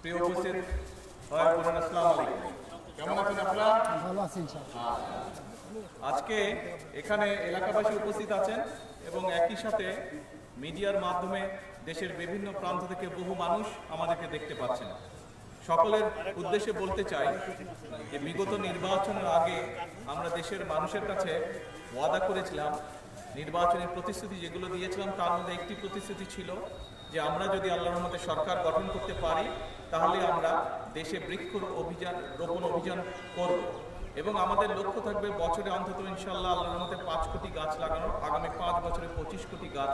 প্রিয় উপস্থিত ভাই বোনেরা, আসসালামু আলাইকুম। কেমন আছেন আপনারা? ভালো আছি ইনশাআল্লাহ। আজকে এখানে এলাকাবাসী উপস্থিত আছেন এবং একই সাথে মিডিয়ার মাধ্যমে দেশের বিভিন্ন প্রান্ত থেকে বহু মানুষ আমাদেরকে দেখতে পাচ্ছেন। সকলের উদ্দেশ্যে বলতে চাই যে বিগত নির্বাচনের আগে আমরা দেশের মানুষের কাছে ওয়াদা করেছিলাম, নির্বাচনের প্রতিশ্রুতি যেগুলো দিয়েছিলাম তার মধ্যে একটি প্রতিশ্রুতি ছিল যে আমরা যদি আল্লাহর রহমতে সরকার গঠন করতে পারি তাহলে আমরা দেশে রোপণ অভিযান করব এবং আমাদের লক্ষ্য থাকবে বছরে অন্তত ইনশাআল্লাহ আল্লাহর রহমতে 5 কোটি গাছ লাগানোর। আগামী 5 বছরে 25 কোটি গাছ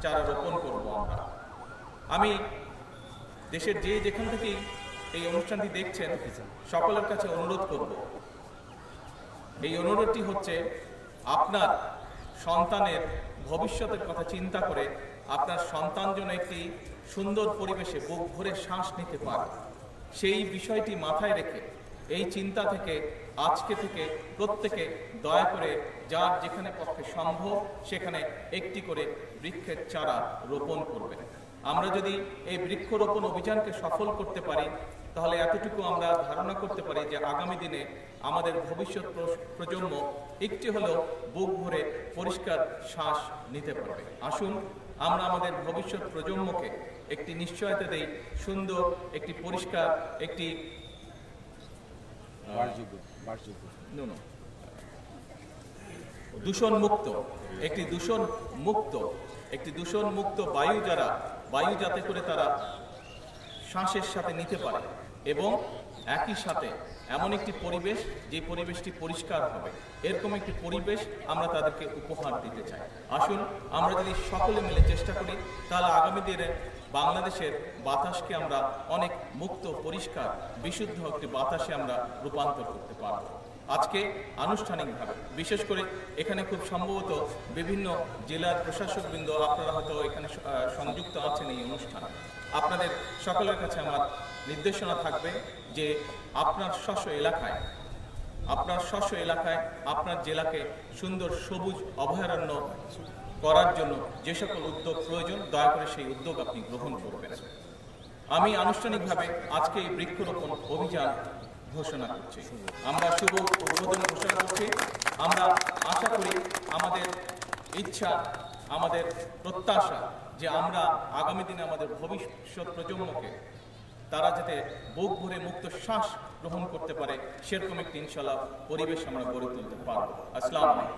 চারা রোপণ করব আমরা। আমি দেশের যেখান থেকেই এই অনুষ্ঠানটি দেখছেন সকলের কাছে অনুরোধ করব, এই অনুরোধটি হচ্ছে আপনার সন্তানের ভবিষ্যতের কথা চিন্তা করে আপনার সন্তান যেন একটি সুন্দর পরিবেশে বুক ভরে শ্বাস নিতে পারে, সেই বিষয়টি মাথায় রেখে এই চিন্তা থেকে আজকে থেকে প্রত্যেকে দয়া করে যার যেখানে পক্ষে সম্ভব সেখানে একটি করে বৃক্ষের চারা রোপণ করবেন। আমরা যদি এই বৃক্ষরোপণ অভিযানকে সফল করতে পারি তাহলে এতটুকু আমরা ধারণা করতে পারি যে আগামী দিনে আমাদের ভবিষ্যৎ প্রজন্ম একটি হলেও বুক ভরে পরিষ্কার শ্বাস নিতে পারবে। আসুন আমরা আমাদের ভবিষ্যৎ প্রজন্মকে একটি নিশ্চয়তা দেই, সুন্দর একটি পরিষ্কার একটি দূষণমুক্ত বায়ু যাতে করে তারা শ্বাসের সাথে নিতে পারে এবং একই সাথে এমন একটি পরিবেশ যে পরিবেশটি পরিষ্কার হবে, এরকম একটি পরিবেশ আমরা তাদেরকে উপহার দিতে চাই। আসুন আমরা যদি সকলে মিলে চেষ্টা করি তাহলে আগামী দিনে বাংলাদেশের বাতাসকে আমরা অনেক মুক্ত, পরিষ্কার, বিশুদ্ধ একটি বাতাসে আমরা রূপান্তর করতে পারব। আজকে আনুষ্ঠানিকভাবে বিশেষ করে এখানে খুব সম্ভবত বিভিন্ন জেলার প্রশাসকবৃন্দ আপনারা হয়তো এখানে সংযুক্ত আছেন এই অনুষ্ঠানে। আপনাদের সকলের কাছে আমার নির্দেশনা থাকবে যে আপনার স্ব এলাকায় আপনার জেলাকে সুন্দর সবুজ অভয়ারণ্য করার জন্য যে সকল উদ্যোগ প্রয়োজন দয়া করে সেই উদ্যোগ আপনি গ্রহণ করবেন। আমি আনুষ্ঠানিকভাবে আজকে এই বৃক্ষরোপণ অভিযান ঘোষণা করছি, আমরা শুভ উদ্বোধন ঘোষণা করছি। আমরা আশা করি, আমাদের ইচ্ছা, আমাদের প্রত্যাশা যে আমরা আগামী দিনে আমাদের ভবিষ্যৎ প্রজন্মকে তারা যাতে বুক ভরে মুক্ত শ্বাস গ্রহণ করতে পারে সেরকম একটি ইনশাআল্লাহ পরিবেশ আমরা গড়ে তুলতে পারব। আসসালামু আলাইকুম।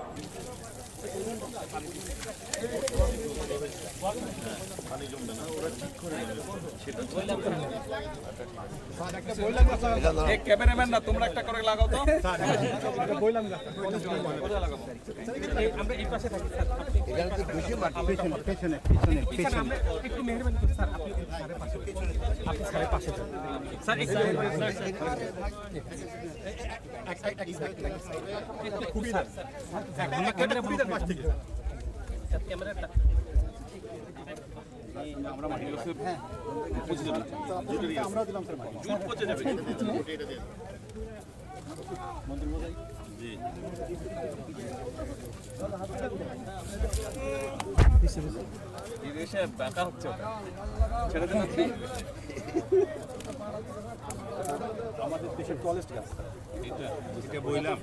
ক্যামেরাম্যান না, তোমরা একটা করে লাগাও তো। আমরা এই পাশে থাকি আমরা দিলাম বেকার হচ্ছে ছেড়ে দিন। আমাদের দেশের টলেস্ট গাছ এটা বললাম।